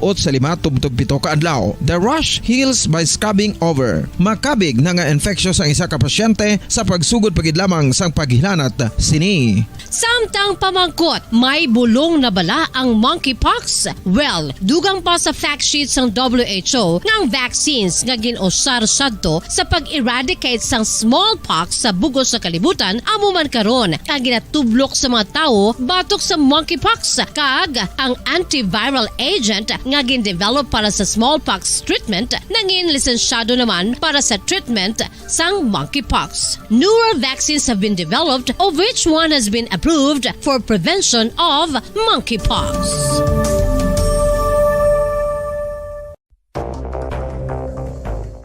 2-5 ka adlaw. The rash heals by scabbing over. Makabig na nga infectious ang isa ka pasyente sa pagsugod pagid lamang sang paghilanat sini. Samtang pamangkot, may bulong na bala ang monkeypox? Well, dugang pa sa fact sheet sang WHO ng vaccines nga ginusar sadto sa pag-eradicate sang smallpox sa bugos sa kalibutan amo man karon ang ginatublok sa mga tao batok sa monkeypox kag ang antiviral agent nga gin-develop para sa smallpox treatment nangin lisensyado naman para sa treatment sang monkeypox. Newer vaccines have been developed of which one has been approved for prevention of monkeypox.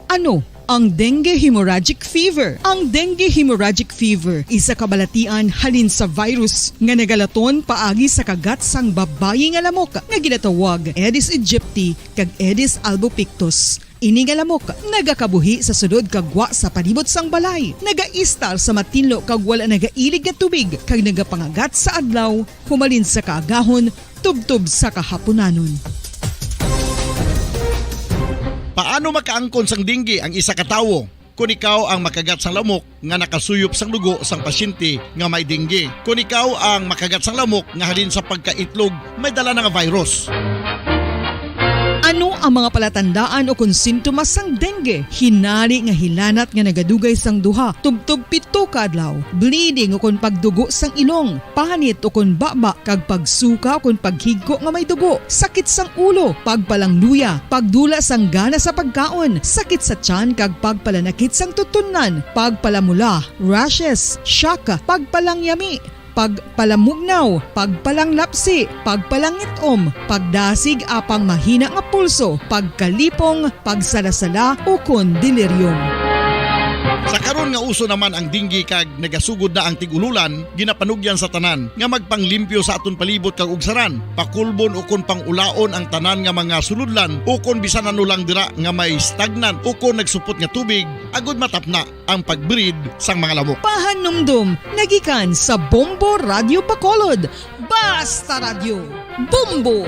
Ano ang dengue hemorrhagic fever? Ang dengue hemorrhagic fever isa kabalatian halin sa virus nga nagalaton paagi sa kagat sang babayi nga lamok nga ginatawag Aedes aegypti kag Aedes albopictus. Ini nga lamok nagakabuhi sa sudod kagwa sa palibot sang balay, nagaistar sa matinlo kag wala nagailig nga tubig kag nagapangagat sa adlaw humalin sa kaagahon tubtob sa kahaponanon. Paano makaangkon sang dengue ang isa ka tawo? Kung ikaw ang makagat sang lamok nga nakasuyop sang dugo sang pasyente nga may dengue. Kung ikaw ang makagat sang lamok nga halin sa pagkaitlog may dala nga virus. Ano ang mga palatandaan o kung sintomas sang dengue? Hinali nga hilanat nga nagadugay sang duha, tubtob 7 ka adlaw, bleeding o kung pagdugo sang ilong, panit o kung baba, kag pagsuka o kung paghigko nga may dugo, sakit sang ulo, pagpalangluya, pagdula sang gana sa pagkaon, sakit sa tiyan kag pagpalanakit sang tutunan, pagpalamula, rashes, shock, pagpalangyami, pagpalamugnaw, pagpalanglapsi, pagpalangitom, pagdasig apang mahina nga pulso, pagkalipong, pagsalasala o kon delirium. Sa karon nga uso naman ang dengue kag nagasugod na ang tigululan, ginapanugyan sa tanan nga magpanglimpyo sa aton palibot kag ugsaran, pakulbon o kon pangulaon ang tanan nga mga suludlan o kon bisan ano lang dira nga may stagnant o kon nagsupot nga tubig, agud matapna ang pagbreed sang mga lamok. Pahanumdum, nagikan sa Bombo Radio Bacolod. Basta Radio, Bombo!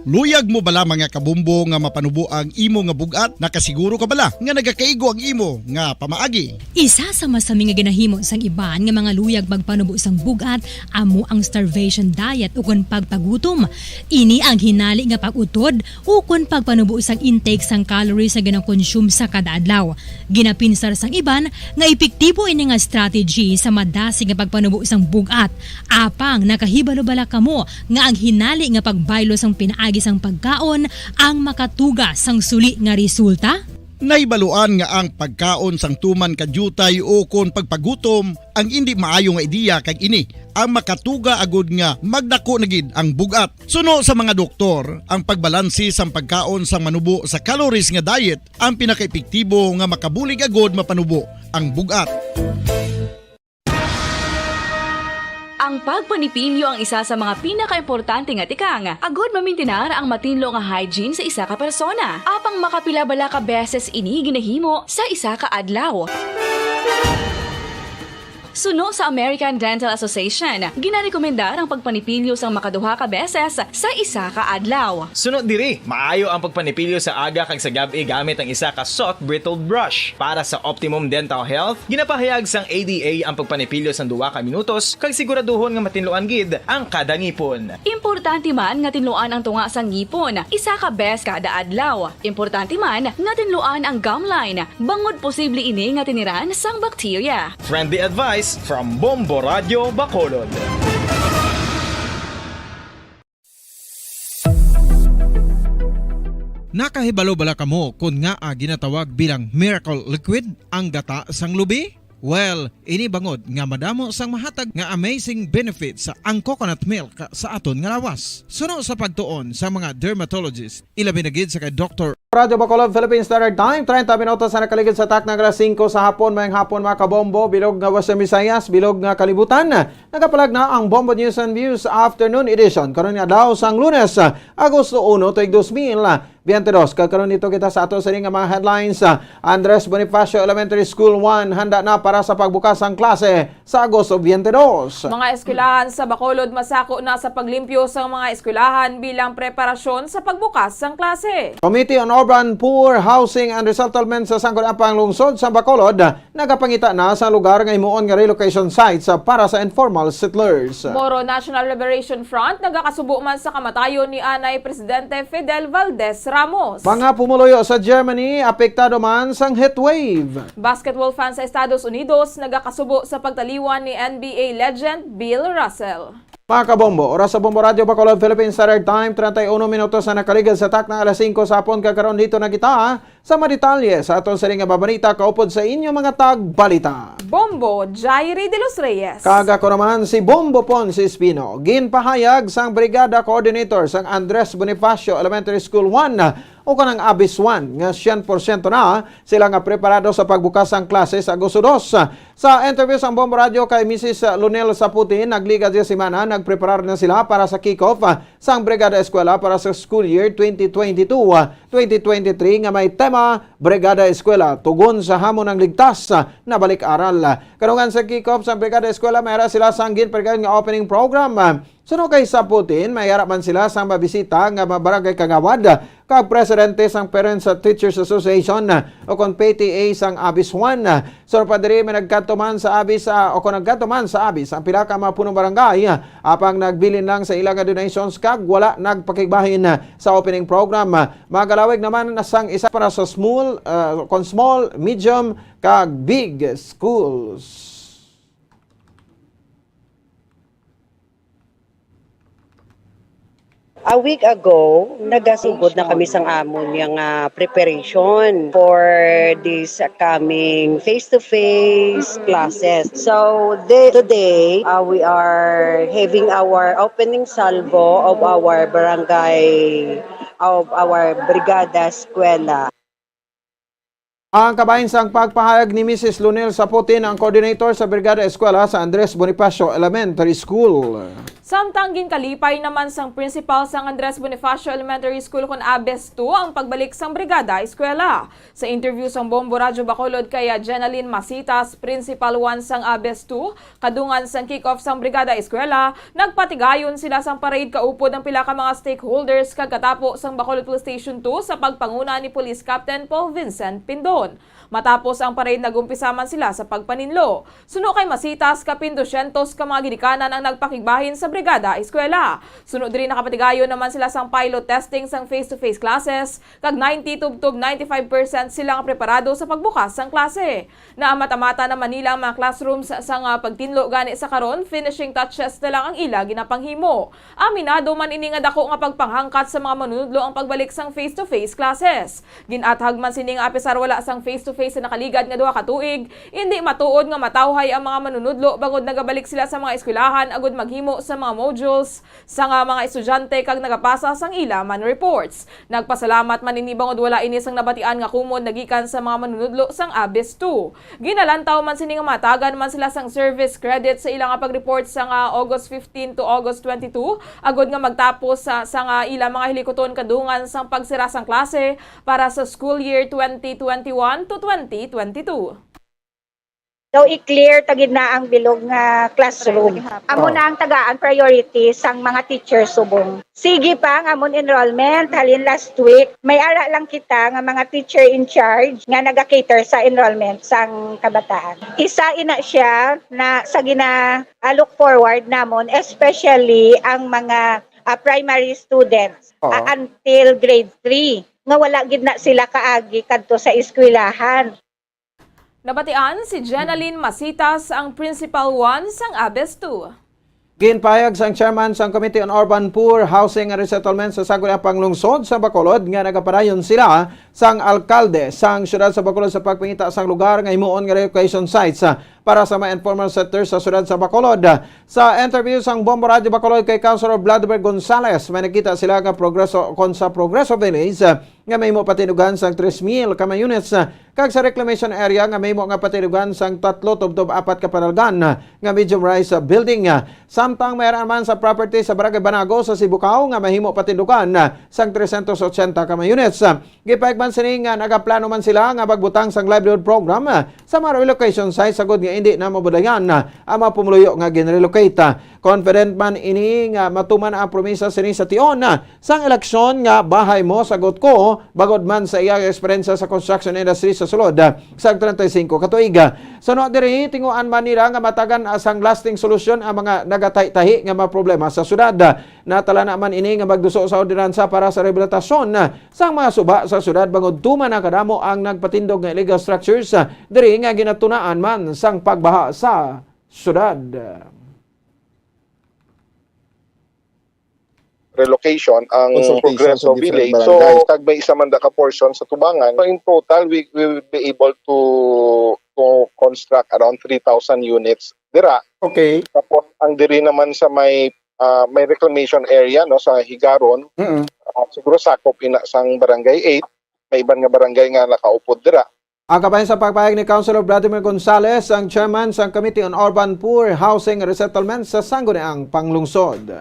Luyag mo bala mga kabumbo nga mapanubo ang imo nga bugat? Nakasiguro ka bala nga nagakaigo ang imo nga pamaagi? Isa sa masami nga ginahimo sang iban nga mga luyag magpanubo sang bugat amo ang starvation diet ukon pagpagutom. Ini ang hinali nga pag-utod ukon pagpanubo sang intake sang calories nga gina-consume sa kada adlaw. Ginapinsar sang iban nga epektibo ini nga strategy sa madasig nga pagpanubo sang bugat. Apang nakahibalo bala kamo nga ang hinali nga pagbaylo sang pinaagi sang pagkaon ang makatuga sang suli nga resulta? Naibaluan nga ang pagkaon sang tuman kadyutay o kon pagpagutom ang hindi maayo nga ideya kag ini ang makatuga agud nga magdako na gid ang bugat. Suno sa mga doktor, ang pagbalansi sang pagkaon sang manubo sa calories nga diet ang pinakaepektibo nga makabulig agud mapanubo ang bugat. Ang pagpanipilyo ang isa sa mga pinaka-importante nga tikang. Agod mamintinar ang matinlo nga hygiene sa isa ka persona. Apang makapila-bala ka beses ini ginahimo sa isa ka adlaw. Suno sa American Dental Association, ginarekomendar ang pagpanipilyo sang makaduha ka beses sa isa ka adlaw. Sunod diri, maayo ang pagpanipilyo sa aga kag sa gabi gamit ang isa ka soft brittle brush. Para sa optimum dental health, ginapahayag sang ADA ang pagpanipilyo sang 2 ka minutos kag siguraduhon nga matinluan gid ang kada ngipon. Importante man nga tinluan ang tunga sang ngipon, isa ka bes kada adlaw. Importante man nga tinluan ang gum line, bangod posible ini nga tiniran sang bakterya. Friendly advice from Bombo Radio Bacolod. Nakahibalo bala kamo kung nga ginatawag bilang miracle liquid ang gata sang lubi? Well, ini bangod nga madamo sang mahatag nga amazing benefit sa ang coconut milk sa aton nga lawas. Suno sa pagtuon sa mga dermatologist, ilabi na gid sa kay Dr. Radyo Bacolod, Philippine Standard Time, 30 minutos sa nakaligid sa tak ng alas 5 sa hapon, mayang hapon mga kabombo, bilog nga Western Visayas, bilog nga kalibutan. Nagapalag na ang Bombo News and Views Afternoon Edition. Karon nga daw sang Lunes, Agosto 1, tuig 2022. Kagkaroon nito kita sa ato sa nga mga headlines. Andres Bonifacio Elementary School 1 handa na para sa pagbukas ang klase sa Agosto 22. Mga eskwelahan sa Bacolod masako na sa paglimpyo sa mga eskwelahan bilang preparasyon sa pagbukas ng klase. Committee on Urban Poor Housing and Resettlement sa Sangguniang Lungsod sa Bacolod nagapangita na sa lugar nga imuon nga relocation sites para sa informal settlers. Moro National Liberation Front nagakasubo man sa kamatayon ni Anay Presidente Fidel Valdez Ramos. Mga pumuloyo sa Germany, apektado man sang heatwave. Basketball fans sa Estados Unidos nagakasubo sa pagtaliwan ni NBA legend Bill Russell. Mga kabombo, oras sa Bombo Radio Bacolod, Philippine Standard Time, 31 minutos na nakaligal sa tak ng alas 5 sa hapon. Kakaroon dito na kita sa madetalye sa atong saring nga babanita kaupod sa inyo mga tagbalita. Bombo Jairi de los Reyes. Kaga ko naman si Bombo Ponce Espino, ginpahayag sang Brigada Coordinator sang Andres Bonifacio Elementary School 1 o kanang Abis 1 nga 100% na sila nga preparado sa pagbukas ng klase sa Agosto 2. Sa interview sa Bombo Radio kay Mrs. Lunel Saputin, nagliga siya simana, nagpreparar na sila para sa kick-off sang Brigada Eskwela para sa school year 2022-2023 nga may tema Brigada Eskwela tugon sa hamon ng ligtas na balik-aral. Karungan sa kick-off sa Brigada Eskwela, mayroon sila sang ginpergan nga opening program. Suno kay Saputin, may harap man sila sang mabisita nga barangay Kagawad, kag presidente sang Parents Teachers Association o kon PTA sang Abis 1. So padre may nagkatuman sa Abis o kon nagkatuman sa Abis ang pila ka mga punong barangay apang nagbilin lang sa ilang donations kag wala nagpakigbahin sa opening program. Magalawig naman na sang isa para sa small, medium kag big schools. A week ago, nagasugod na kami sang amon yung preparation for this coming face-to-face classes. So today, we are having our opening salvo of our barangay, of our Brigada Eskwela. Ang kabahin sang pagpahayag ni Mrs. Lunel Saputin, ang coordinator sa Brigada Eskwela sa Andres Bonifacio Elementary School. Samtang ginkalipay naman sang principal sang Andres Bonifacio Elementary School kon Abes 2 ang pagbalik sang Brigada Eskwela. Sa interview sang Bombo Radio Bacolod kay Jenaline Masitas, Principal 1 sang Abes 2, kadungan sang kick-off sang Brigada Eskwela, nagpatigayon sila sang parade kaupod ang pila ka mga stakeholders kagkatapo sang Bacolod Police Station 2 sa pagpanguna ni Police Captain Paul Vincent Pindon. Matapos ang parade, nagumpisa man sila sa pagpaninlo. Suno kay Masitas, kapin 200 ka mga ginikanan ang nagpakigbahin sa Brigada Eskwela. Sunod rin nakapatigayon naman sila sang pilot testing sang face-to-face classes, kag 90-95% silang preparado sa pagbukas sang klase. Naamata-mata naman nila ang mga classrooms sang pagtinlo gani sa karon, finishing touches na lang ang ila ginapanghimo. Aminado man ini nga dako nga pagpanghangkat sa mga manunudlo ang pagbalik sang face-to-face classes. Ginathag man sining apisar wala sang face-to-face na nakaligad nga 2 ka tuig, hindi matuod nga matawhay ang mga manunudlo bagod nagabalik sila sa mga eskwelahan agud maghimo sa mga modules sa mga estudyante kag nagapasa sang ila man reports. Nagpasalamat man ini bangod wala ini sang nabatian nga kumod nagikan sa mga manunudlo sang Abes 2. Ginalantaw man sini nga matagan man sila sang service credit sa ilang pag-report sa August 15 to August 22 agud nga magtapos sa ila mga hilikoton kadungan sang pagsira sang klase para sa school year 2021 to 2022. So i-clear tagid na ang bilog nga classroom. Amo na ang tagaan priority sang mga teacher subong. Sige pa ang amon enrollment halin last week. May ara lang kita nga mga teacher in charge nga naga-cater sa enrollment sang kabataan. Isa ina siya na sa look forward namon, especially ang mga primary students until grade 3 nga wala gid na sila kaagi kadto sa eskwelahan. Nabatian si Jenaline Masitas, ang Principal 1 sang Abes 2. Ginpahayag sang chairman sang Committee on Urban Poor Housing and Resettlement sa Sangguniang Lungsod sa Bacolod nga nagapadayon sila sang alkalde sang syudad sa Bacolod sa pagpangita sang lugar nga himuon nga relocation sites para sa mga informal sector sa siyudad sa Bacolod. Sa interview sang Bombo Radio Bacolod kay Councilor Vladimir Gonzales, may nakita sila nga progreso kon sa Progreso Village nga may mo patinugan sang 3,000 ka mga units kag sa reclamation area nga may mo nga patinugan sang 3-4 ka panalgan nga medium rise building. Samtang mayroon man sa property sa Barangay Banago sa Sibukao nga mahimo patinugan sang 380 ka mga units. Gipaigban sini nga nagaplano man sila nga magbutang sang livelihood program sa mga relocation sites sagod nga hindi na mabudayan ang mga pumuluyo nga ginrelocate. Confident man ini nga matuman ang promesa sini sa tion sang eleksyon nga bahay mo sagot ko bagod man sa iyang eksperyensya sa construction industry sa sulod sa 35 katuig. Suno diri tinguan man nila nga matagan asang lasting solusyon ang mga nagatay-tahi nga mga problema sa syudad. Natala na man ini nga magduso sa ordinansa para sa rehabilitasyon sa mga suba sa syudad bangod tuman na kadamo ang nagpatindog nga illegal structures diri nga ginatunaan man sang pagbaha sa syudad. Relocation ang Progreso Village. So, tagbay isa man ka portion sa Tubangan. So, in total, we will be able to construct around 3,000 units dira. Okay. Tapos, ang diri naman sa may reclamation area no sa Higaron. Siguro sakop ina sang Barangay 8. May iban nga barangay nga nakaupod dira. Ang kabayan sa pagpahayag ni Councilor Vladimir Gonzales, ang chairman sa Committee on Urban Poor Housing and Resettlement sa Sangguniang Panglungsod.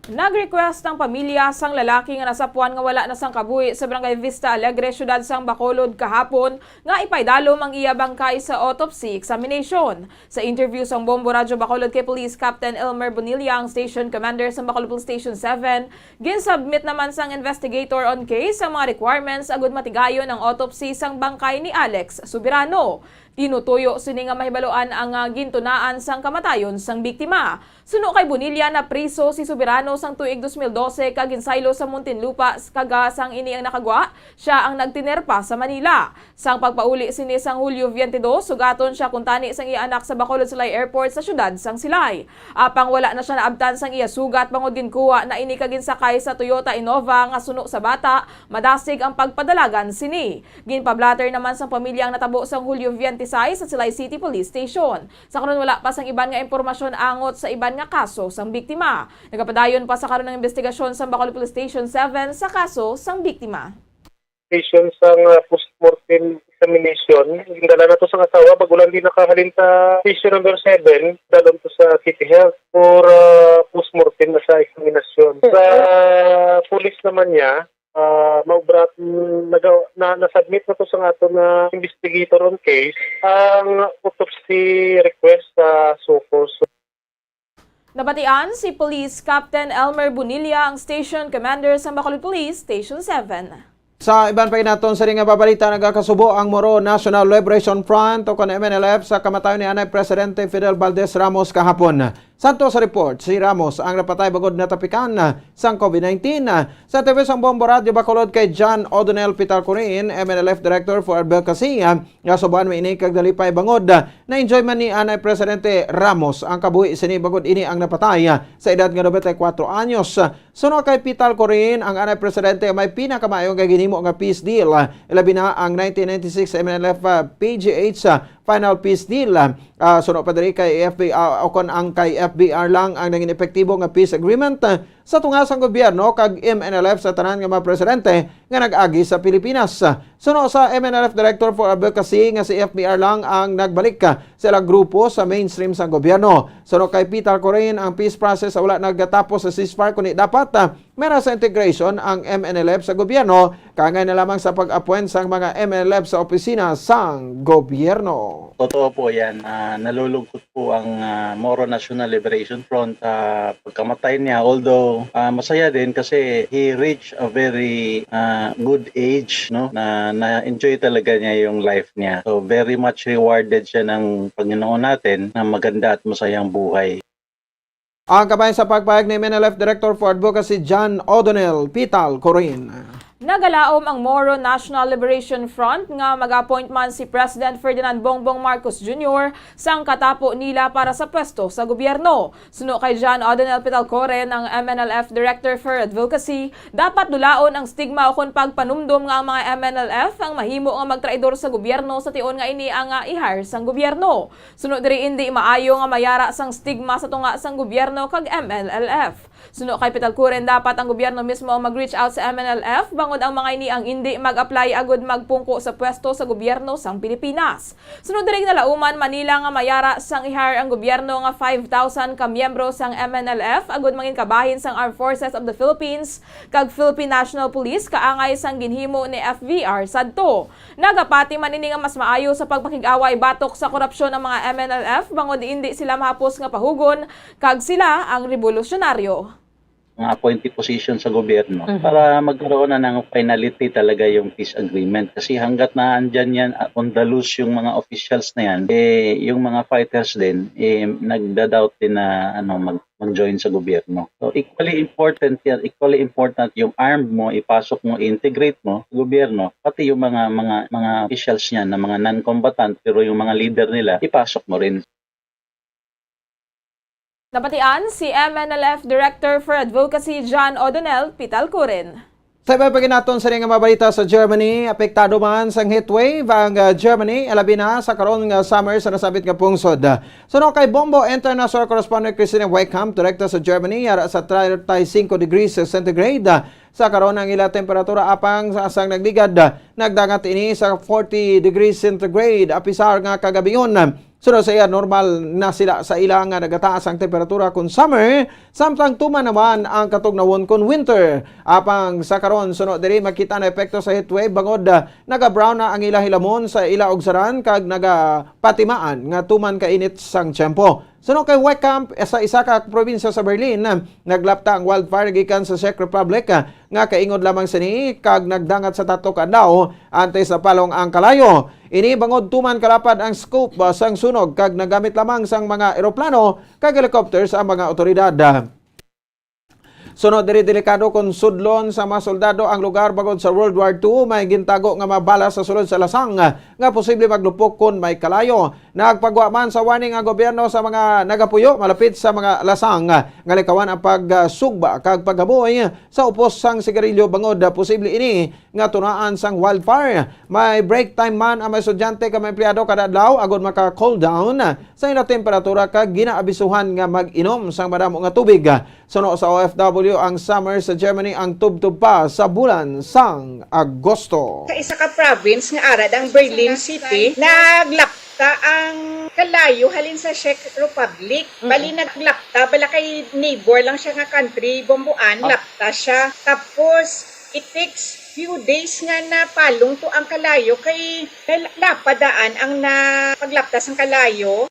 Nag-request ang pamilya sang lalaki nga nasapuan nga wala na sang kabuhi sa Barangay Vista Alegre, syudad sang Bacolod kahapon nga ipaydalom ang iya bangkay sa autopsy examination. Sa interview sang Bombo Radio Bacolod kay Police Captain Elmer Bonilla, ang station commander sa Bacolod Police Station 7, ginsubmit naman sang investigator on case ang mga requirements agud matigayon ang autopsy sang bangkay ni Alex Subirano. Tinutuyo sini nga mahibaloan ang gintunaan sang kamatayon sang biktima. Suno kay Bonilla na priso si Subirano sang tuig 2012 kag ginsaylo sa Muntinlupa kaga sang ini ang nakagwa, siya ang nagtinerpa sa Manila. Sang pagpauli sini sang Hulyo 22, sugaton siya kuntani sang iya anak sa Bacolod Silay Airport sa syudad sang Silay. Apang wala na siya naabtan sang iya sugat bangod ginkuha na ini kaginsakay sa Toyota Innova nga suno sa bata, madasig ang pagpadalagan sini. Ginpablatter naman sang pamilya ang natabo sang Hulyo 26 sa Silay City Police Station. Sa karon wala pa sang iban nga impormasyon angot sa iban nga kaso sang biktima. Nagapadayon pa sa karon ng investigasyon sa Bacolod Police Station 7 sa kaso sang biktima. Patient sang post-mortem examination, gindala na to sa asawa bagulan din nakahalin ta patient number 7 dalon to sa City Health for post-mortem na sa examinasyon. Sa police naman niya maubrat na-submit na to sa ato na investigator on case ang autopsy request sa SOCOS. Nabatian si Police Captain Elmer Bonilla, ang station commander sa Bacolod Police Station 7. Sa iban pa naton sa ring nga babalita, nagakasubo ang Moro National Liberation Front o kon MNLF sa kamatayon ni Anay Presidente Fidel Valdez Ramos kahapon. Santo sa report, si Ramos ang napatay bagod natapikan sang COVID-19. Sa TV sang Bombo Radio Bacolod kay John O'Donnell Pitalcorin, MNLF Director for Advocacy, nga subuan may ini kag dalipay bangod na enjoy man ni Anay Presidente Ramos ang kabuhi sini bagod ini ang napatay sa edad nga 94 anyos. Suno kay Pitalcorin, ang Anay Presidente may pinakamaayong ginhimo nga peace deal, ilabi na ang 1996 MNLF PGH final peace deal. Suno pa diri kay FBI o kon ang kay FBR lang ang naging epektibo nga peace agreement sa tungasang gobyerno kag MNLF sa tanan nga mga presidente nga nag-agi sa Pilipinas. Suno sa MNLF Director for Advocacy nga si FBR lang ang nagbalik sa ilang grupo sa mainstream sa gobyerno. Suno kay Peter Corain, ang peace process wala nagatapos sa ceasefire kundi dapat mera sa integration ang MNLF sa gobyerno kangay na lamang sa pag-appoint sang mga MNLF sa opisina sang gobyerno. Totoo po yan. Nalulugkot po ang Moro National Liberation Front pagkamatay niya. Although masaya din kasi he reached a very good age, no? Na-enjoy talaga niya yung life niya. So very much rewarded siya ng Panginoon natin na maganda at masayang buhay. Ang kabayan sa pagpahayag ni MNLF Director for Advocacy John O'Donnell Pitalcorin. Nagalaom ang Moro National Liberation Front nga mag-appoint man si President Ferdinand Bongbong Marcos Jr. sang katapo nila para sa pwesto sa gobyerno. Suno kay John O'Donnell Pitalcoren, ang MNLF Director for Advocacy, dapat dulaon ang stigma o kung pagpanumdum nga ang mga MNLF ang mahimo nga magtraidor sa gobyerno sa tion nga ini ang i-hire sang gobyerno. Suno diri hindi maayo nga mayara sang stigma sa tunga sang gobyerno kag MNLF. Suno kay Pitalcoren, dapat ang gobyerno mismo ang mag-reach out sa MNLF bangod ang mga ini ang hindi mag-apply agud magpungko sa pwesto sa gobyerno sang Pilipinas. Sunod diri nalauman Manila nga mayara sang i-hire ang gobyerno nga 5,000 ka miyembro sang MNLF agud mangin kabahin sang Armed Forces of the Philippines kag Philippine National Police kaangay sang ginhimo ni FVR sadto. Nagapati man ini nga mas maayo sa pagpakig-away batok sa korupsyon ng mga MNLF bangod hindi sila mahapos nga pahugon kag sila ang revolusyonaryo. Mga appointee position sa gobyerno para magkaroon na ng finality talaga yung peace agreement. Kasi hanggat na andyan yan, on the loose yung mga officials na yan, yung mga fighters din, nagda-doubt din na mag-join sa gobyerno. So equally important yan, equally important yung armed mo, ipasok mo, integrate mo sa gobyerno, pati yung mga officials niyan na mga non-combatant, pero yung mga leader nila, ipasok mo rin. Napatian si MNLF Director for Advocacy John O'Donnell Pitalcoren. Sa iba pa naton sa nga mabalita sa Germany, apektado man sang heatwave ang Germany, alabi na sa karon nga summer sa nasabit nga pungsod. Suno kay Bombo International Correspondent Christina Wakeham, direkta sa Germany, ara sa 35 degrees centigrade. Sa karon ang ila temperatura apang sa asang nagligad, nagdangat ini sa 40 degrees centigrade apisar nga kagabiyon. Sunod sa iya, normal na sila sa ilang nga nagataas ang temperatura kung summer, samtang tuman naman ang katugnawon kung winter. Apang sa karon sunod diri makita na epekto sa heatwave bangod naga-brown na ang ila hilamon sa ila ugsaran kag nagapatimaan nga tuman kainit sang tiyempo. Sunod kay Wakeham sa isa ka probinsya sa Berlin, naglapta ang wildfire gikan sa Czech Republic nga kaingod lamang sini kag nagdangat sa tato ka adlaw antay sa palong ang kalayo. Ini bangod tuman kalapad ang scope sang sunog kag nagamit lamang sang mga eroplano kag helicopters ang mga otoridad. Sunod diri delikado kung sudlon sa mga soldado ang lugar bagod sa World War II, may gintago nga mabala sa sulod sa lasang nga posible maglupok kung may kalayo. Nagpagwa man sa warning ang gobyerno sa mga nagapuyo malapit sa mga lasang nga likawan ang pagsugba kag paghaboy sa upos sang sigarilyo bangod posible ini nga tunaan sang wildfire. May break time man ang mga estudyante kag mga empleyado kada adlaw agod maka cool down sa ila temperatura kag ginaabisuhan nga mag-inom sang madamo nga tubig. Suno sa OFW ang summer sa Germany ang tubtub pa sa bulan sang Agosto. Sa isa ka province nga arad ang Berlin City, naglapta ang kalayo halin sa Czech Republic. Bali naglapta, bala kay neighbor lang siya nga country, Bomboan, lapta siya. Tapos it takes few days nga na palong to ang kalayo kay lapadaan ang napaglaptas ang kalayo.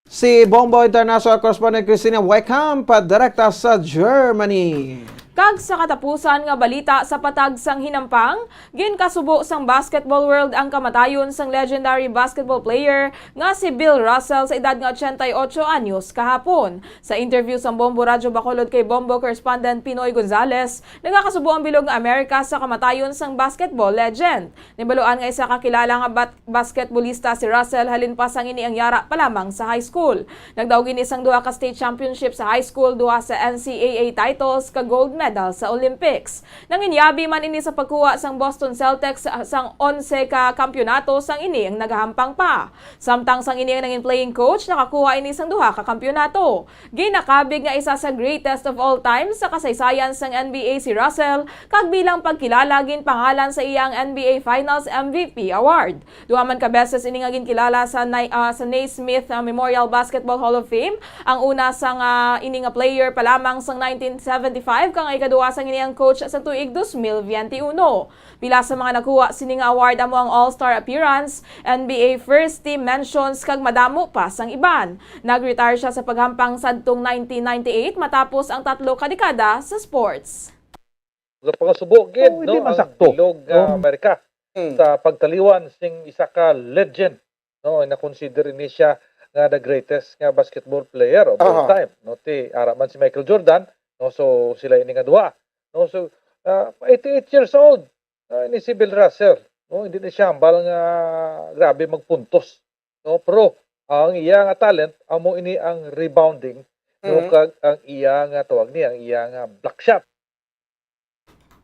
Si Bombo International Correspondent Christina Wakeham, direkta sa Germany. Kag sa katapusan nga balita sa patag sang hinampang, ginkasubo sang basketball world ang kamatayon sang legendary basketball player nga si Bill Russell sa edad nga 88 anyos kahapon. Sa interview sang Bombo Radyo Bacolod kay Bombo correspondent Pinoy Gonzales, nagakasubo ang bilog nga Amerika sa kamatayon sang basketball legend. Nibaluan nga isa kakilala nga basketballista si Russell halin pa sang ini ang yara pa lamang sa high school. Nagdaog ini sang duha ka state championship sa high school, duha sa NCAA titles ka gold medal sa Olympics. Nanginyabi man ini sa pagkuha sang Boston Celtics sang 11 ka kampyonato sang ini ang nagahampang pa. Samtang sang ini ang nangin playing coach, nakakuha ini sang duha ka kampyonato. Ginakabig nga isa sa greatest of all time sa kasaysayan sang NBA si Russell, kag bilang pagkilala ginpangalan sa iyang NBA Finals MVP award. Duha man ka beses ini nga ginkilala sa Naismith Memorial Basketball Hall of Fame. Ang una sang ini nga player pa lamang sang 1975 kang ikaduwa sang ini ang coach sa tuig 2021. Pila sa mga nakuha sining award amo ang All-Star appearance, NBA First Team mentions kag madamo pa sang iban. Nag-retire siya sa paghampang sadtong 1998 matapos ang 3 ka dekada sa sports. Pagkasubo gid no ang bilog Amerika sa pagtaliwan sing isa ka legend no na consider ni siya nga the greatest nga basketball player of all time no ti ara man si Michael Jordan no so sila ini nga duha no so 88 years old. Ni si Bill Russell. No, hindi na siya ambal nga grabe magpuntos. No, pero ang iya nga talent amo ini ang rebounding. No, kag ang iya nga tawag niya, ang iya nga black shot.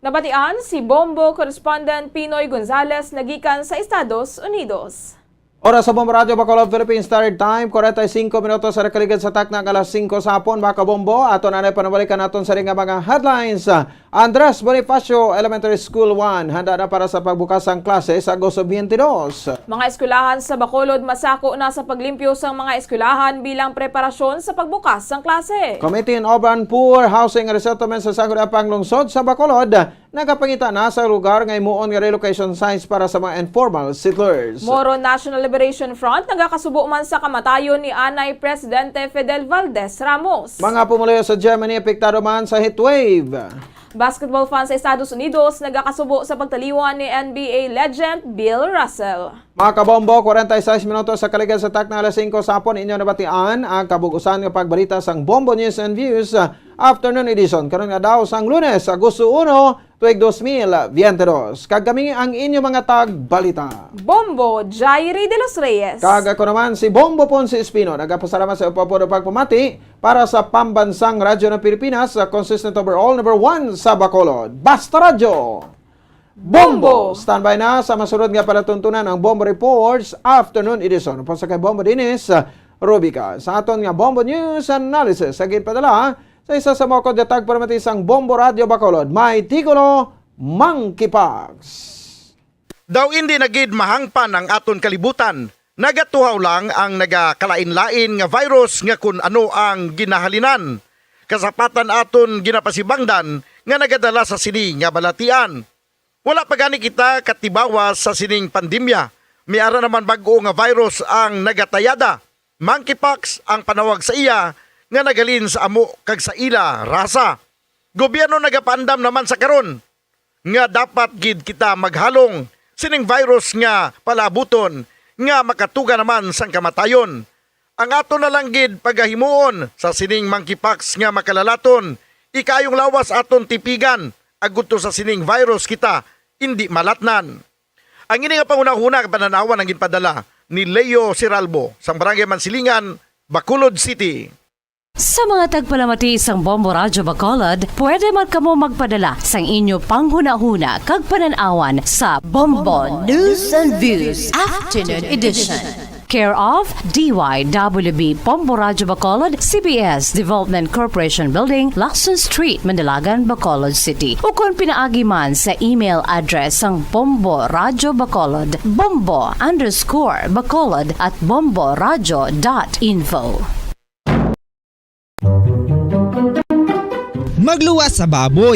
Nabatian si Bombo correspondent Pinoy Gonzales nagikan sa Estados Unidos. Oras sa Bombo Radio Bacolod Philippines Standard Time, 45 minutos sa nakaligid sa takna alas 5 sa hapon, mga kabombo. Ato na panabalikan natin sa ring mga headlines. Andres Bonifacio Elementary School 1 handa na para sa pagbukas ng klase sa Agosto 22. Mga eskwelahan sa Bacolod masako na sa paglimpyo sa mga eskwelahan bilang preparasyon sa pagbukas ng klase. Committee on Urban Poor Housing and Resettlement sa Sagudapang Lungsod sa Bacolod nagapangita na sa lugar nga imuon nga relocation signs para sa mga informal settlers. Moro National Liberation Front nagakasubo man sa kamatayon ni Anay Presidente Fidel Valdez Ramos. Mga pumuloy sa Germany apektado man sa heatwave. Basketball fans sa Estados Unidos nagakasubo sa pagtaliwan ni NBA legend Bill Russell. Mga kabombo, 46 minutos sa kaligan sa takna alas 5 sa hapon, inyo nabatian ang kabugusan ng pagbalita sang Bombo News and Views afternoon edition. Karon nga daw sang Lunes, Agosto 1, tuig 2022. Kagami ang inyo mga tagbalita. Bombo Jairi de los Reyes. Kag ako naman si Bombo Ponce Espino. Nagapasalamat sa upapodo pagpamati para sa pambansang radyo ng Pilipinas, consistent overall number 1 sa Bacolod. Basta Radyo! Bombo! Standby na sa masunod nga palatuntunan ang Bombo Reports Afternoon Edition. Upang sa kay Bombo Dinis, Rubica. Sa aton nga Bombo News Analysis. Sagid padala sa isa sa mga kodyatag para matisang Bombo Radio Bacolod. May tikulo, Monkeypox. Daw hindi nagid mahangpan ang aton kalibutan. Nagatuhaw lang ang nagakalain-lain nga virus nga kun ano ang ginahalinan. Kasapatan aton ginapasibangdan nga nagadala sa sini nga balatian. Wala pa gani kita katibawas sa sining pandemya. Mayara naman bago nga virus ang nagatayada. Monkeypox ang panawag sa iya nga nagalin sa amo kag sa ila rasa. Gobyerno nagapandam naman sa karon nga dapat gid kita maghalong sining virus nga palabuton nga makatuga naman sang kamatayon. Ang ato na lang gid pagahimuon sa sining monkeypox nga makalalaton. Ikayong lawas aton tipigan agudto sa sining virus kita hindi malatnan. Ang ini nga panguna-una pananawan ang ginpadala ni Leo Siralbo sa Barangay Mansilingan, Bacolod City. Sa mga tagpalamati isang Bombo Radyo Bacolod, pwede man kamo magpadala sang inyo panghuna-huna kag pananawan sa Bombo News and Views Afternoon Edition. Care of DYWB Bombo Radyo Bacolod, CBS Development Corporation Building, Lacson Street, Mandalagan, Bacolod City. O kung pinaagi man sa email address ang Bombo Radyo Bacolod, bombo_bacolod@bomboradyo.info. Magluwas sa baboy.